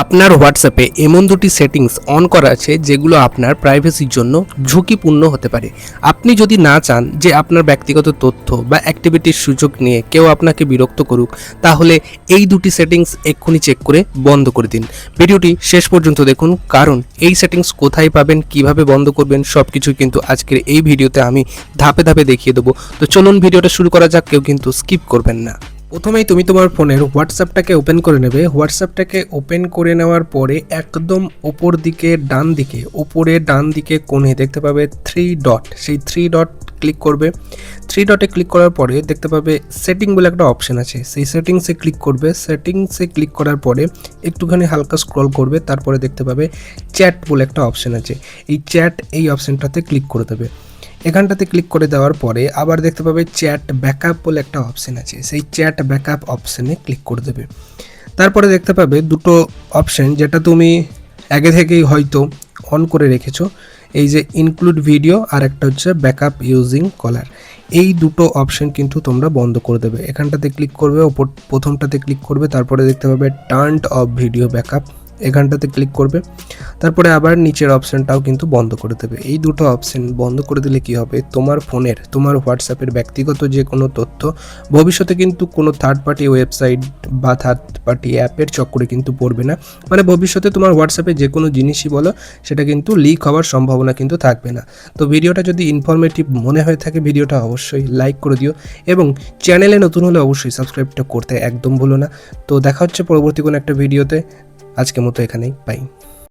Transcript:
আপনার হোয়াটসঅ্যাপে এমন দুটি সেটিংস অন করা আছে যেগুলো আপনার প্রাইভেসির জন্য ঝুঁকিপূর্ণ হতে পারে। আপনি যদি না চান যে আপনার ব্যক্তিগত তথ্য বা অ্যাক্টিভিটির সুযোগ নিয়ে কেউ আপনাকে বিরক্ত করুক, তাহলে এই দুটি সেটিংস এক্ষুনি চেক করে বন্ধ করে দিন। ভিডিওটি শেষ পর্যন্ত দেখুন, কারণ এই সেটিংস কোথায় পাবেন, কিভাবে বন্ধ করবেন, সব কিছু কিন্তু আজকের এই ভিডিওতে আমি ধাপে ধাপে দেখিয়ে দেবো। তো চলুন ভিডিওটা শুরু করা যাক, কেউ কিন্তু স্কিপ করবেন না। প্রথমেই তুমি তোমার ফোনের হোয়াটসঅ্যাপটাকে ওপেন করে নেবে। হোয়াটসঅ্যাপটাকে ওপেন করে নেওয়ার পরে একদম ওপর দিকে ডান দিকে, উপরে ডান দিকে কোণে দেখতে পাবে 3 ডট, সেই 3 ডট ক্লিক করবে। 3 ডটে ক্লিক করার পরে দেখতে পাবে সেটিং বলে একটা অপশন আছে, সেই সেটিংসে ক্লিক করবে। সেটিংসে ক্লিক করার পরে একটুখানি হালকা স্ক্রল করবে, তারপরে দেখতে পাবে চ্যাট বলে একটা অপশন আছে, এই চ্যাট এই অপশনটাতে ক্লিক করে দেবে। এখানটাতে ক্লিক করে দেওয়ার পরে আবার দেখতে পাবে চ্যাট ব্যাকআপ বলে একটা অপশন আছে, সেই চ্যাট ব্যাকআপ অপশানে ক্লিক করে দেবে। তারপরে দেখতে পাবে দুটো অপশন যেটা তুমি আগে থেকেই হয়তো অন করে রেখেছো, এই যে ইনক্লুড ভিডিও আর একটা হচ্ছে ব্যাকআপ ইউজিং কলার। এই দুটো অপশন কিন্তু তোমরা বন্ধ করে দেবে। এখানটাতে ক্লিক করবে, ওপর প্রথমটাতে ক্লিক করবে, তারপরে দেখতে পাবে টার্ন অফ ভিডিও ব্যাকআপ, এখানটাতে ক্লিক করবে। তারপরে আবার নিচের অপশানটাও কিন্তু বন্ধ করে দেবে। এই দুটো অপশান বন্ধ করে দিলে কি হবে, তোমার ফোনের, তোমার হোয়াটসঅ্যাপের ব্যক্তিগত যে কোনো তথ্য ভবিষ্যতে কিন্তু কোনো থার্ড পার্টি ওয়েবসাইট বা থার্ড পার্টি অ্যাপের চক্করে কিন্তু পড়বে না। মানে ভবিষ্যতে তোমার হোয়াটসঅ্যাপে যে কোনো জিনিসই বলো, সেটা কিন্তু লিক হওয়ার সম্ভাবনা কিন্তু থাকবে না। তো ভিডিওটা যদি ইনফরমেটিভ মনে হয়ে থাকে, ভিডিওটা অবশ্যই লাইক করে দিও এবং চ্যানেলে নতুন হলে অবশ্যই সাবস্ক্রাইবটা করতে একদম ভুলো না। তো দেখা হচ্ছে পরবর্তী কোনো একটা ভিডিওতে। আজকের মতো এখানেই, বাই।